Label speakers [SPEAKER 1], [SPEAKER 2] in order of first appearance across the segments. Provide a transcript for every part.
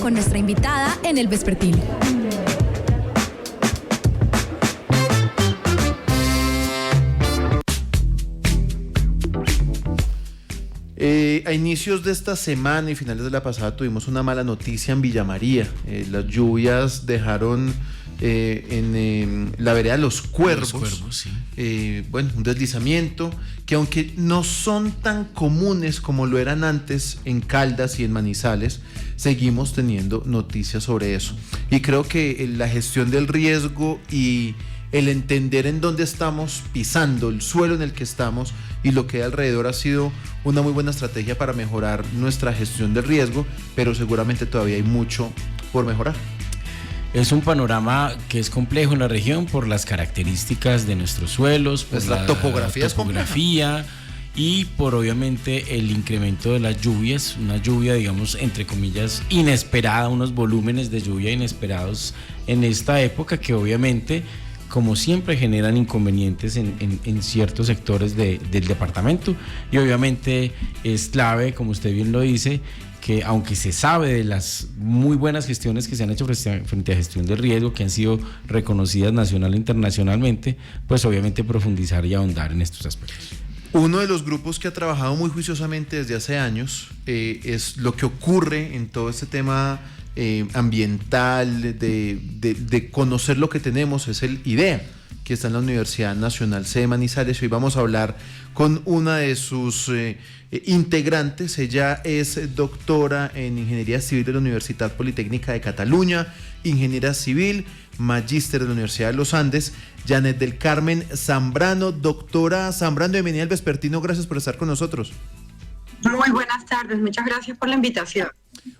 [SPEAKER 1] con nuestra invitada en El Vespertino.
[SPEAKER 2] A inicios de esta semana y finales de la pasada tuvimos una mala noticia en Villa María. Las lluvias dejaron en la vereda Los Cuervos, sí. Un deslizamiento que, aunque no son tan comunes como lo eran antes en Caldas y en Manizales, seguimos teniendo noticias sobre eso. Y creo que la gestión del riesgo y el entender en dónde estamos pisando, el suelo en el que estamos y lo que hay alrededor ha sido una muy buena estrategia para mejorar nuestra gestión del riesgo, pero seguramente todavía hay mucho por mejorar.
[SPEAKER 3] Es un panorama que es complejo en la región por las características de nuestros suelos, por
[SPEAKER 2] la topografía
[SPEAKER 3] y por obviamente el incremento de las lluvias, una lluvia, digamos, entre comillas, inesperada, unos volúmenes de lluvia inesperados en esta época que obviamente, como siempre, generan inconvenientes en ciertos sectores del departamento, y obviamente es clave, como usted bien lo dice, que aunque se sabe de las muy buenas gestiones que se han hecho frente a gestión del riesgo, que han sido reconocidas nacional e internacionalmente, pues obviamente profundizar y ahondar en estos aspectos.
[SPEAKER 2] Uno de los grupos que ha trabajado muy juiciosamente desde hace años es lo que ocurre en todo este tema ambiental, de conocer lo que tenemos, es el IDEA, que está en la Universidad Nacional C de Manizales. Hoy vamos a hablar con una de sus integrantes. Ella es doctora en Ingeniería Civil de la Universitat Politécnica de Cataluña, ingeniera civil, magíster de la Universidad de los Andes, Janet del Carmen Zambrano. Doctora Zambrano, bienvenida al Vespertino, gracias por estar con nosotros.
[SPEAKER 4] Muy buenas tardes, muchas gracias por la invitación.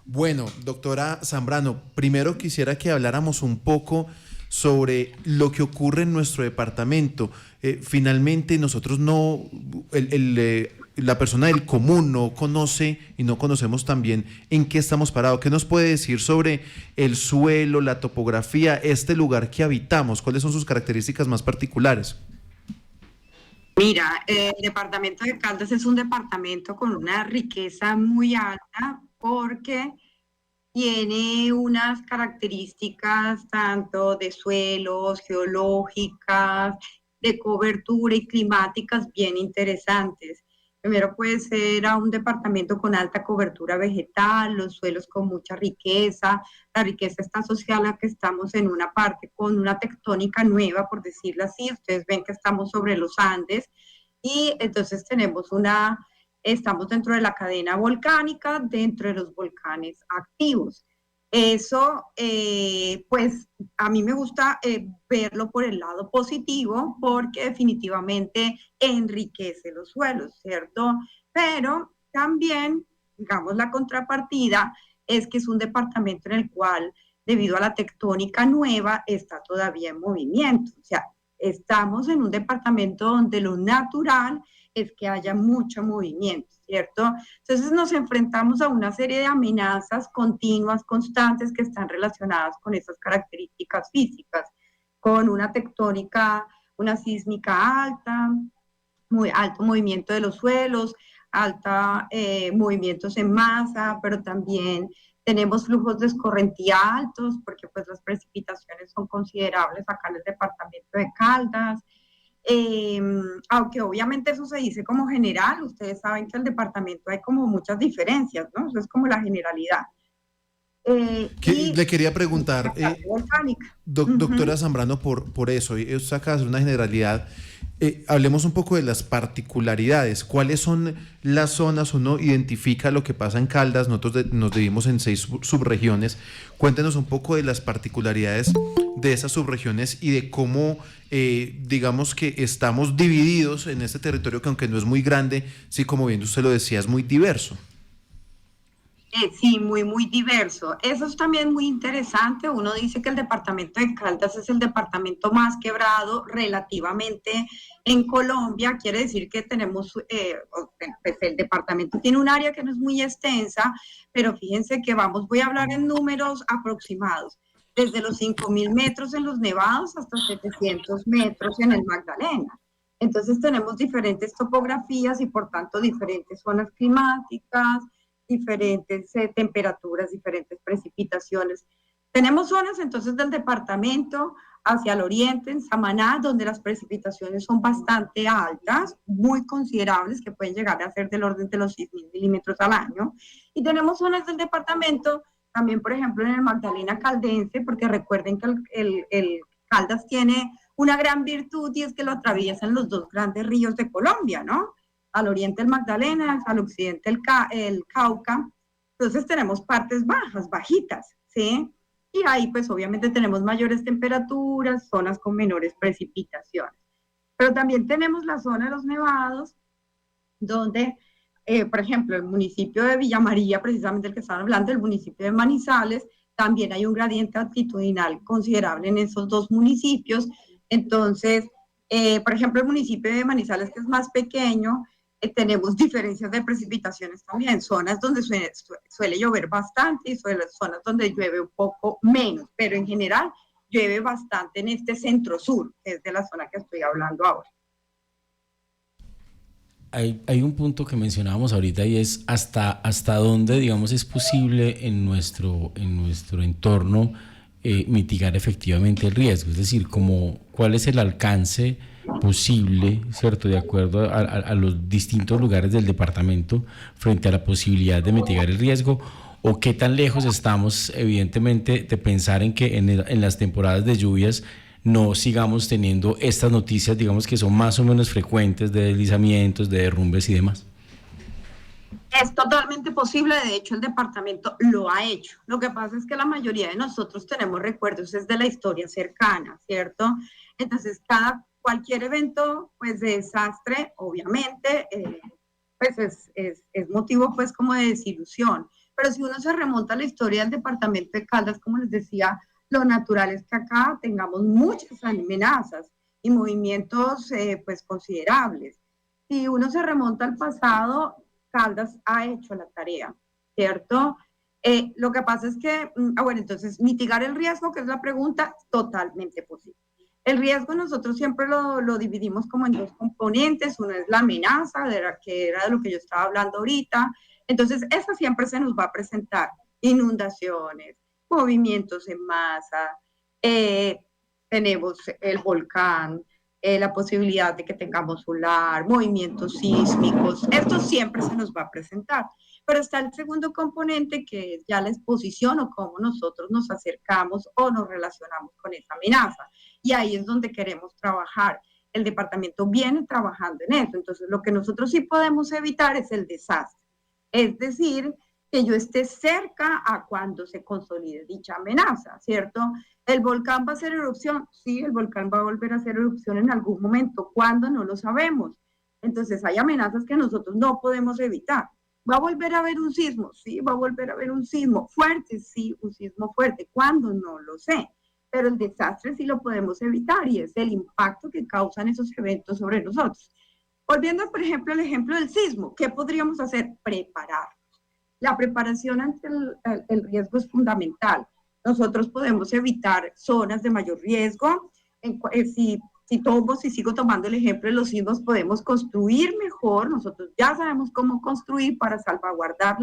[SPEAKER 2] Bueno, doctora Zambrano, primero quisiera que habláramos un poco sobre lo que ocurre en nuestro departamento. Finalmente nosotros no, la persona del común no conoce y no conocemos también en qué estamos parados. ¿Qué nos puede decir sobre el suelo, la topografía, este lugar que habitamos? ¿Cuáles son sus características más particulares?
[SPEAKER 4] Mira, el departamento de Caldas es un departamento con una riqueza muy alta porque tiene unas características tanto de suelos, geológicas, de cobertura y climáticas bien interesantes. Primero, puede ser un departamento con alta cobertura vegetal, los suelos con mucha riqueza. La riqueza está asociada a que estamos en una parte con una tectónica nueva, por decirlo así. Ustedes ven que estamos sobre los Andes y entonces estamos dentro de la cadena volcánica, dentro de los volcanes activos. Eso, pues a mí me gusta verlo por el lado positivo porque definitivamente enriquece los suelos, ¿cierto? Pero también, digamos, la contrapartida es que es un departamento en el cual, debido a la tectónica nueva, está todavía en movimiento. O sea, estamos en un departamento donde lo natural es que haya mucho movimiento, ¿cierto? Entonces nos enfrentamos a una serie de amenazas continuas, constantes, que están relacionadas con esas características físicas, con una tectónica, una sísmica alta, muy alto movimiento de los suelos, movimientos en masa, pero también tenemos flujos de escorrentía altos, porque pues las precipitaciones son considerables acá en el departamento de Caldas. Aunque obviamente eso se dice como general, ustedes saben que en el departamento hay como muchas diferencias, ¿no? Eso es como la generalidad.
[SPEAKER 2] Le quería preguntar, doctora Zambrano, por eso, usted acaba de hacer una generalidad. Hablemos un poco de las particularidades. ¿Cuáles son las zonas? Uno identifica lo que pasa en Caldas, nosotros nos dividimos en 6 subregiones. Cuéntenos un poco de las particularidades de esas subregiones y de cómo, digamos que estamos divididos en este territorio que, aunque no es muy grande, sí, como bien usted lo decía, es muy diverso.
[SPEAKER 4] Sí, muy diverso. Eso es también muy interesante. Uno dice que el departamento de Caldas es el departamento más quebrado relativamente en Colombia. Quiere decir que tenemos, pues el departamento tiene un área que no es muy extensa, pero fíjense que voy a hablar en números aproximados. Desde los 5.000 metros en los Nevados hasta 700 metros en el Magdalena. Entonces tenemos diferentes topografías y por tanto diferentes zonas climáticas, diferentes temperaturas, diferentes precipitaciones. Tenemos zonas entonces del departamento hacia el oriente, en Samaná, donde las precipitaciones son bastante altas, muy considerables, que pueden llegar a ser del orden de los 6.000 milímetros al año. Y tenemos zonas del departamento, también por ejemplo en el Magdalena Caldense, porque recuerden que el Caldas tiene una gran virtud y es que lo atraviesan los dos grandes ríos de Colombia, ¿no? Al oriente el Magdalena, al occidente el Cauca. Entonces tenemos partes bajas, bajitas, ¿sí? Y ahí pues obviamente tenemos mayores temperaturas, zonas con menores precipitaciones. Pero también tenemos la zona de los nevados, donde, por ejemplo, el municipio de Villa María, precisamente el que estaban hablando, el municipio de Manizales, también hay un gradiente altitudinal considerable en esos dos municipios. Entonces, por ejemplo, el municipio de Manizales, que es más pequeño, tenemos diferencias de precipitaciones también, zonas donde suele llover bastante y zonas donde llueve un poco menos, pero en general llueve bastante en este centro-sur, que es de la zona que estoy hablando ahora.
[SPEAKER 3] Hay un punto que mencionábamos ahorita y es hasta dónde, digamos, es posible en nuestro entorno mitigar efectivamente el riesgo, es decir, cuál es el alcance posible, ¿cierto?, de acuerdo a los distintos lugares del departamento frente a la posibilidad de mitigar el riesgo, o qué tan lejos estamos, evidentemente, de pensar en que en las temporadas de lluvias no sigamos teniendo estas noticias, digamos, que son más o menos frecuentes de deslizamientos, de derrumbes y demás.
[SPEAKER 4] Es totalmente posible, de hecho el departamento lo ha hecho. Lo que pasa es que la mayoría de nosotros tenemos recuerdos de la historia cercana, ¿cierto? Entonces cualquier evento pues de desastre, obviamente, pues es motivo pues como de desilusión. Pero si uno se remonta a la historia del departamento de Caldas, como les decía, lo natural es que acá tengamos muchas amenazas y movimientos pues considerables. Si uno se remonta al pasado, Caldas ha hecho la tarea, ¿cierto? Lo que pasa es que, bueno, entonces, mitigar el riesgo, que es la pregunta, totalmente posible. El riesgo nosotros siempre lo dividimos como en dos componentes. Uno es la amenaza, que era de lo que yo estaba hablando ahorita. Entonces, esa siempre se nos va a presentar. Inundaciones, movimientos en masa, tenemos el volcán, la posibilidad de que tengamos solar, movimientos sísmicos, esto siempre se nos va a presentar. Pero está el segundo componente, que es ya la exposición o cómo nosotros nos acercamos o nos relacionamos con esa amenaza. Y ahí es donde queremos trabajar. El departamento viene trabajando en eso. Entonces, lo que nosotros sí podemos evitar es el desastre. Es decir, que yo esté cerca a cuando se consolide dicha amenaza, ¿cierto? ¿El volcán va a hacer erupción? Sí, el volcán va a volver a hacer erupción en algún momento. ¿Cuándo? No lo sabemos. Entonces, hay amenazas que nosotros no podemos evitar. ¿Va a volver a haber un sismo? Sí, va a volver a haber un sismo fuerte, sí, un sismo fuerte. ¿Cuándo? No lo sé. Pero el desastre sí lo podemos evitar y es el impacto que causan esos eventos sobre nosotros. Volviendo, por ejemplo, al ejemplo del sismo, ¿qué podríamos hacer? Preparar. La preparación ante el riesgo es fundamental. Nosotros podemos evitar zonas de mayor riesgo. Si sigo tomando el ejemplo de los sismos, podemos construir mejor. Nosotros ya sabemos cómo construir para salvaguardar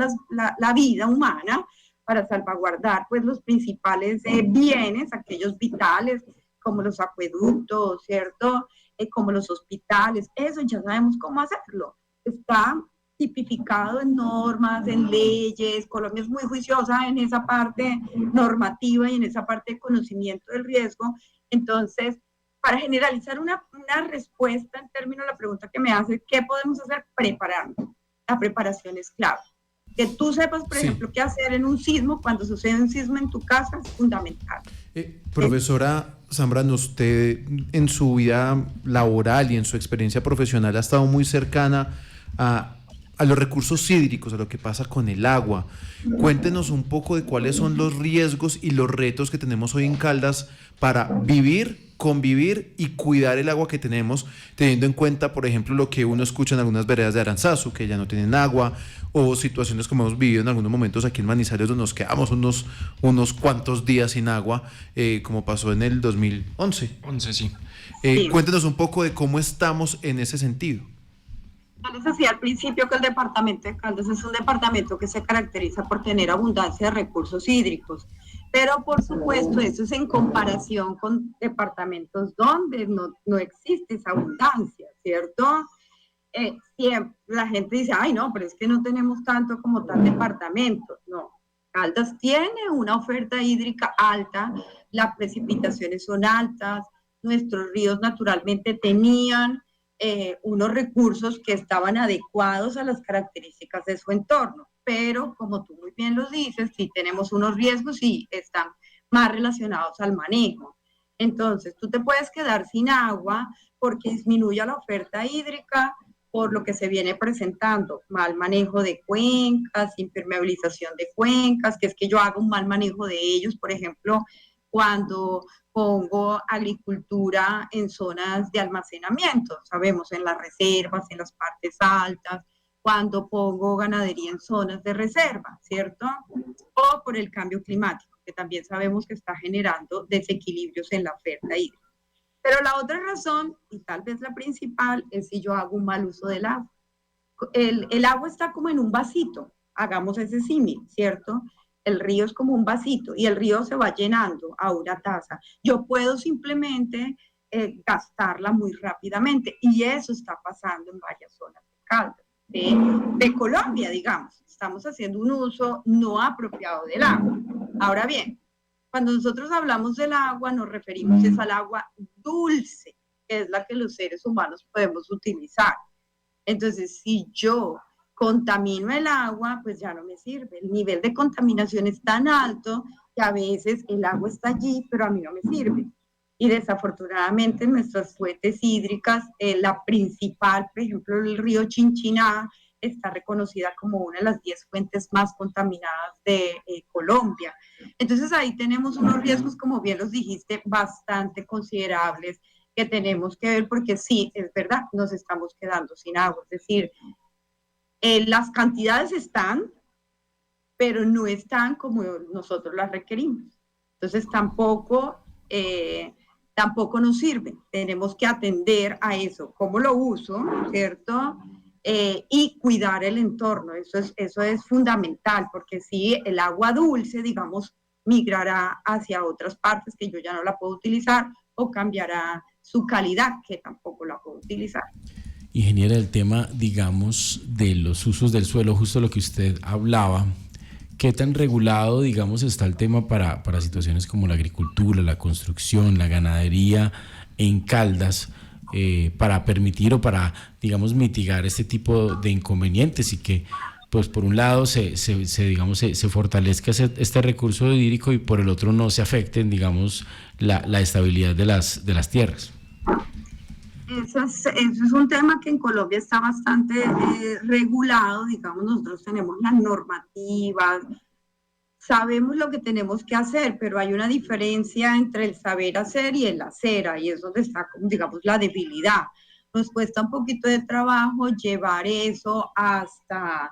[SPEAKER 4] la vida humana, para salvaguardar pues, los principales bienes, aquellos vitales, como los acueductos, ¿cierto? Como los hospitales. Eso ya sabemos cómo hacerlo. Está tipificado en normas, en leyes. Colombia es muy juiciosa en esa parte normativa y en esa parte de conocimiento del riesgo. Entonces, para generalizar una respuesta en términos de la pregunta que me hace, ¿qué podemos hacer? Prepararnos. La preparación es clave. Que tú sepas, por ejemplo, qué hacer en un sismo, cuando sucede un sismo en tu casa, es fundamental.
[SPEAKER 2] Profesora Zambrano, usted en su vida laboral y en su experiencia profesional ha estado muy cercana a los recursos hídricos, a lo que pasa con el agua. Cuéntenos un poco de cuáles son los riesgos y los retos que tenemos hoy en Caldas para vivir, convivir y cuidar el agua que tenemos, teniendo en cuenta, por ejemplo, lo que uno escucha en algunas veredas de Aranzazu, que ya no tienen agua, o situaciones como hemos vivido en algunos momentos aquí en Manizales, donde nos quedamos unos cuantos días sin agua, como pasó en el 2011.
[SPEAKER 5] Sí.
[SPEAKER 2] Cuéntenos un poco de cómo estamos en ese sentido.
[SPEAKER 4] Yo les decía al principio que el departamento de Caldas es un departamento que se caracteriza por tener abundancia de recursos hídricos, pero por supuesto eso es en comparación con departamentos donde no existe esa abundancia, ¿cierto? Siempre la gente dice, ay no, pero es que no tenemos tanto como tal departamento. No, Caldas tiene una oferta hídrica alta, las precipitaciones son altas, nuestros ríos naturalmente tenían unos recursos que estaban adecuados a las características de su entorno, pero como tú muy bien lo dices, sí tenemos unos riesgos y están más relacionados al manejo. Entonces, tú te puedes quedar sin agua porque disminuye la oferta hídrica, por lo que se viene presentando, mal manejo de cuencas, impermeabilización de cuencas, que es que yo hago un mal manejo de ellos, por ejemplo, cuando pongo agricultura en zonas de almacenamiento, sabemos, en las reservas, en las partes altas, cuando pongo ganadería en zonas de reserva, ¿cierto? O por el cambio climático, que también sabemos que está generando desequilibrios en la oferta hídrica. Pero la otra razón, y tal vez la principal, es si yo hago un mal uso del agua. El agua está como en un vasito, hagamos ese símil, ¿cierto? El río es como un vasito y el río se va llenando a una taza. Yo puedo simplemente gastarla muy rápidamente y eso está pasando en varias zonas de Caldas, de Colombia, digamos. Estamos haciendo un uso no apropiado del agua. Ahora bien, cuando nosotros hablamos del agua, nos referimos es al agua dulce, que es la que los seres humanos podemos utilizar. Entonces, si yo contamino el agua, pues ya no me sirve. El nivel de contaminación es tan alto que a veces el agua está allí, pero a mí no me sirve. Y desafortunadamente en nuestras fuentes hídricas, la principal, por ejemplo, el río Chinchiná, está reconocida como una de las 10 fuentes más contaminadas de Colombia. Entonces ahí tenemos unos riesgos, como bien los dijiste, bastante considerables que tenemos que ver porque sí, es verdad, nos estamos quedando sin agua. Es decir, las cantidades están, pero no están como nosotros las requerimos. Entonces tampoco nos sirven. Tenemos que atender a eso. ¿Cómo lo uso? ¿Cierto? Y cuidar el entorno. Eso es fundamental, porque si el agua dulce, digamos, migrará hacia otras partes que yo ya no la puedo utilizar o cambiará su calidad, que tampoco la puedo utilizar.
[SPEAKER 3] Ingeniera, el tema, digamos, de los usos del suelo, justo lo que usted hablaba, ¿qué tan regulado, digamos, está el tema para situaciones como la agricultura, la construcción, la ganadería en Caldas, para permitir o para, digamos, mitigar este tipo de inconvenientes y que, pues, por un lado se fortalezca este recurso hídrico y por el otro no se afecten, digamos, la estabilidad de las tierras?
[SPEAKER 4] Eso es un tema que en Colombia está bastante regulado, digamos, nosotros tenemos las normativas, sabemos lo que tenemos que hacer, pero hay una diferencia entre el saber hacer y el hacer, ahí es donde está, digamos, la debilidad. Nos cuesta un poquito de trabajo llevar eso hasta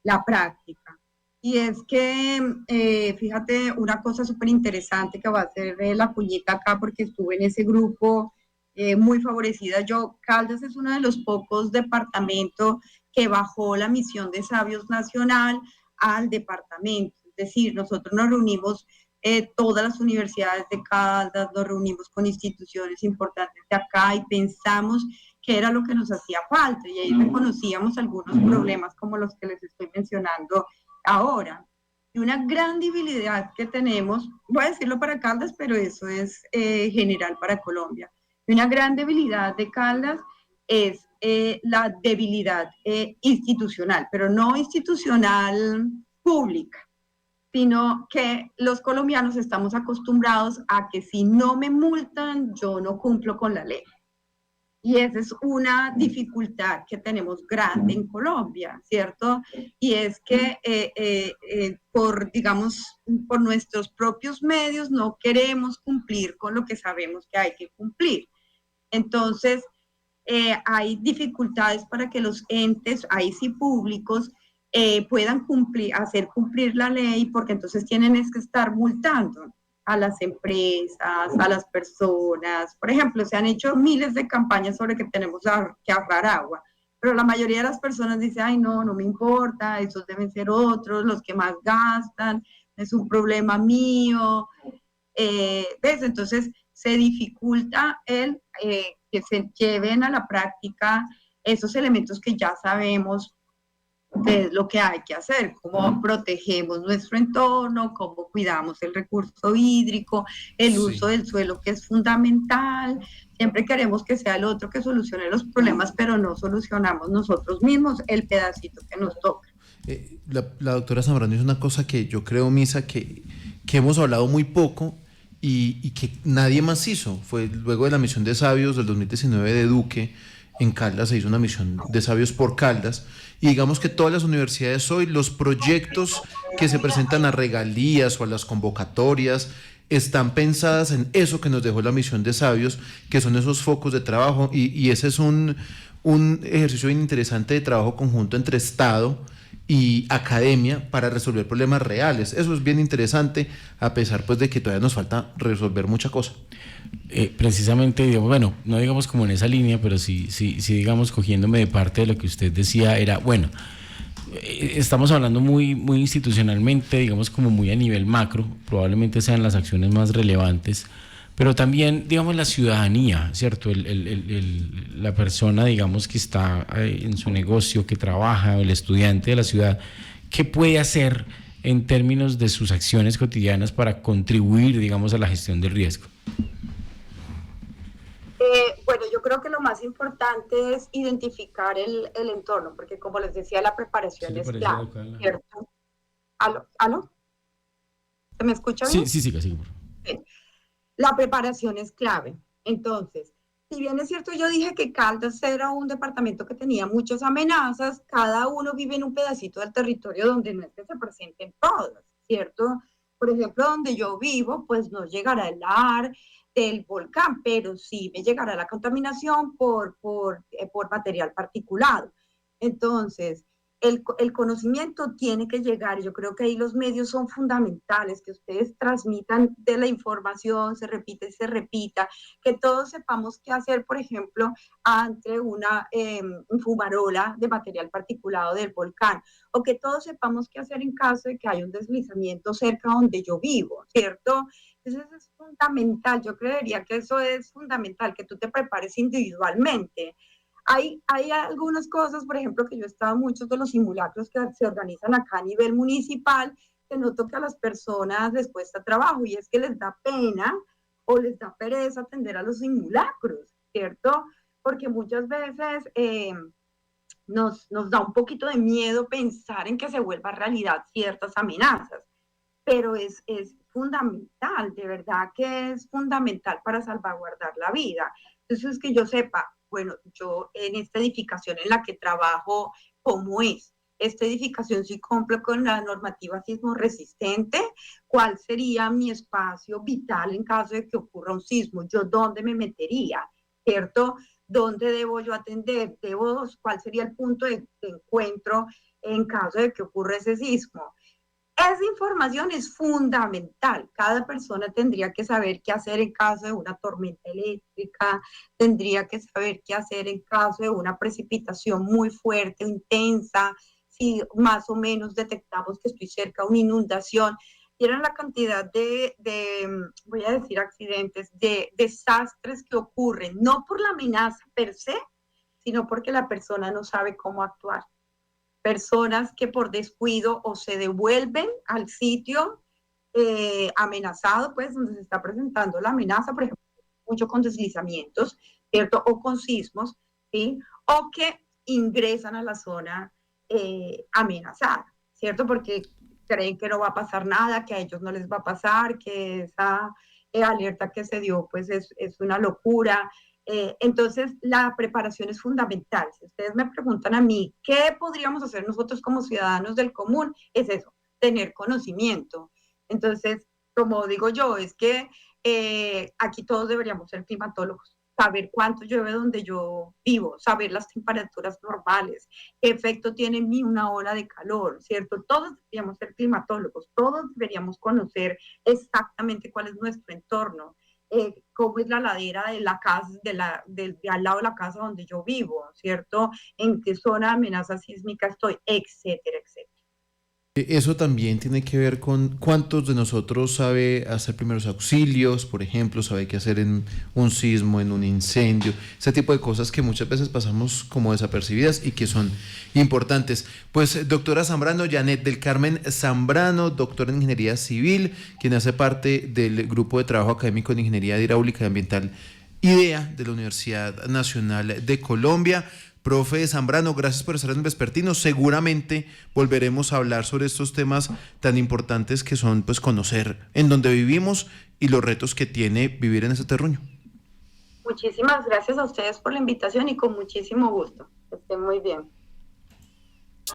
[SPEAKER 4] la práctica. Y es que, fíjate, una cosa súper interesante que va a hacer la puñita acá, porque estuve en ese grupo muy favorecida. Caldas es uno de los pocos departamentos que bajó la misión de Sabios Nacional al departamento. Es decir, nosotros nos reunimos, todas las universidades de Caldas, nos reunimos con instituciones importantes de acá y pensamos qué era lo que nos hacía falta. Y ahí reconocíamos algunos problemas como los que les estoy mencionando ahora. Y una gran debilidad que tenemos, voy a decirlo para Caldas, pero eso es general para Colombia. Una gran debilidad de Caldas es la debilidad institucional, pero no institucional pública, sino que los colombianos estamos acostumbrados a que si no me multan, yo no cumplo con la ley. Y esa es una dificultad que tenemos grande en Colombia, ¿cierto? Y es que por nuestros propios medios no queremos cumplir con lo que sabemos que hay que cumplir. Entonces, hay dificultades para que los entes, ahí sí públicos, puedan hacer cumplir la ley, porque entonces tienen que estar multando a las empresas, a las personas. Por ejemplo, se han hecho miles de campañas sobre que tenemos que ahorrar agua, pero la mayoría de las personas dice, ay, no, no me importa, esos deben ser otros, los que más gastan, es un problema mío. ¿Ves? Entonces se dificulta que se lleven a la práctica esos elementos que ya sabemos qué es lo que hay que hacer, cómo protegemos nuestro entorno, cómo cuidamos el recurso hídrico, el uso del suelo que es fundamental. Siempre queremos que sea el otro que solucione los problemas, pero no solucionamos nosotros mismos el pedacito que nos toca.
[SPEAKER 2] La doctora Zambrano hizo una cosa que yo creo, Misa, que hemos hablado muy poco y que nadie más hizo. Fue luego de la misión de Sabios del 2019 de Duque en Caldas, se hizo una misión de Sabios por Caldas, y digamos que todas las universidades hoy, los proyectos que se presentan a regalías o a las convocatorias, están pensadas en eso que nos dejó la misión de Sabios, que son esos focos de trabajo, y ese es un ejercicio bien interesante de trabajo conjunto entre Estado y academia para resolver problemas reales. Eso es bien interesante, a pesar pues de que todavía nos falta resolver mucha cosa.
[SPEAKER 3] Precisamente, digamos, bueno, no digamos como en esa línea, pero sí, digamos, cogiéndome de parte de lo que usted decía, era, bueno, estamos hablando muy institucionalmente, digamos como muy a nivel macro, probablemente sean las acciones más relevantes, pero también, digamos, la ciudadanía, ¿cierto? La persona, digamos, que está en su negocio, que trabaja, el estudiante de la ciudad, ¿qué puede hacer en términos de sus acciones cotidianas para contribuir, digamos, a la gestión del riesgo?
[SPEAKER 4] Bueno, yo creo que lo más importante es identificar el entorno, porque como les decía, la preparación es clave, ¿cierto? ¿Aló? ¿Se me escucha bien?
[SPEAKER 3] Sí, casi.
[SPEAKER 4] Sí. La preparación es clave. Entonces, si bien es cierto, yo dije que Caldas era un departamento que tenía muchas amenazas, cada uno vive en un pedacito del territorio donde no es que se presenten todas, ¿cierto? Por ejemplo, donde yo vivo, pues no llegará el ar del volcán, pero sí me llegará la contaminación por material particulado. Entonces, el conocimiento tiene que llegar. Yo creo que ahí los medios son fundamentales, que ustedes transmitan de la información, se repite y se repita, que todos sepamos qué hacer, por ejemplo, ante una fumarola de material particulado del volcán, o que todos sepamos qué hacer en caso de que haya un deslizamiento cerca donde yo vivo, ¿cierto? Entonces eso es fundamental. Yo creería que eso es fundamental, que tú te prepares individualmente. Hay algunas cosas, por ejemplo, que yo he estado en muchos de los simulacros que se organizan acá a nivel municipal, que noto que a las personas les cuesta trabajo, y es que les da pena o les da pereza atender a los simulacros, ¿cierto? Porque muchas veces nos da un poquito de miedo pensar en que se vuelva realidad ciertas amenazas, pero es fundamental, de verdad que es fundamental para salvaguardar la vida. Entonces, es que yo sepa, bueno, yo en esta edificación en la que trabajo, ¿cómo es? Esta edificación sí cumple con la normativa sismo resistente. ¿Cuál sería mi espacio vital en caso de que ocurra un sismo? ¿Yo dónde me metería? ¿Cierto? ¿Dónde debo yo atender? ¿Cuál sería el punto de encuentro en caso de que ocurra ese sismo? Esa información es fundamental. Cada persona tendría que saber qué hacer en caso de una tormenta eléctrica, tendría que saber qué hacer en caso de una precipitación muy fuerte, intensa, si más o menos detectamos que estoy cerca de una inundación. Y eran la cantidad voy a decir, accidentes, de desastres que ocurren, no por la amenaza per se, sino porque la persona no sabe cómo actuar. Personas que por descuido o se devuelven al sitio amenazado, pues donde se está presentando la amenaza, por ejemplo, mucho con deslizamientos, ¿cierto? O con sismos, ¿sí? O que ingresan a la zona amenazada, ¿cierto? Porque creen que no va a pasar nada, que a ellos no les va a pasar, que esa alerta que se dio, pues es una locura. Entonces, la preparación es fundamental. Si ustedes me preguntan a mí, ¿qué podríamos hacer nosotros como ciudadanos del común? Es eso, tener conocimiento. Entonces, como digo yo, es que aquí todos deberíamos ser climatólogos, saber cuánto llueve donde yo vivo, saber las temperaturas normales, qué efecto tiene en mí una ola de calor, ¿cierto? Todos deberíamos ser climatólogos, todos deberíamos conocer exactamente cuál es nuestro entorno. cómo es la ladera de la casa, de al lado de la casa donde yo vivo, ¿cierto? En qué zona de amenaza sísmica estoy, etcétera, etcétera.
[SPEAKER 2] Eso también tiene que ver con cuántos de nosotros sabe hacer primeros auxilios, por ejemplo, sabe qué hacer en un sismo, en un incendio, ese tipo de cosas que muchas veces pasamos como desapercibidas y que son importantes. Pues doctora Zambrano, Janet del Carmen Zambrano, doctora en Ingeniería Civil, quien hace parte del Grupo de Trabajo Académico en Ingeniería Hidráulica y Ambiental IDEA de la Universidad Nacional de Colombia. Profe Zambrano, gracias por estar en Vespertino. Seguramente volveremos a hablar sobre estos temas tan importantes que son, pues, conocer en dónde vivimos y los retos que tiene vivir en ese terruño.
[SPEAKER 4] Muchísimas gracias a ustedes por la invitación y con muchísimo gusto. Que estén muy bien.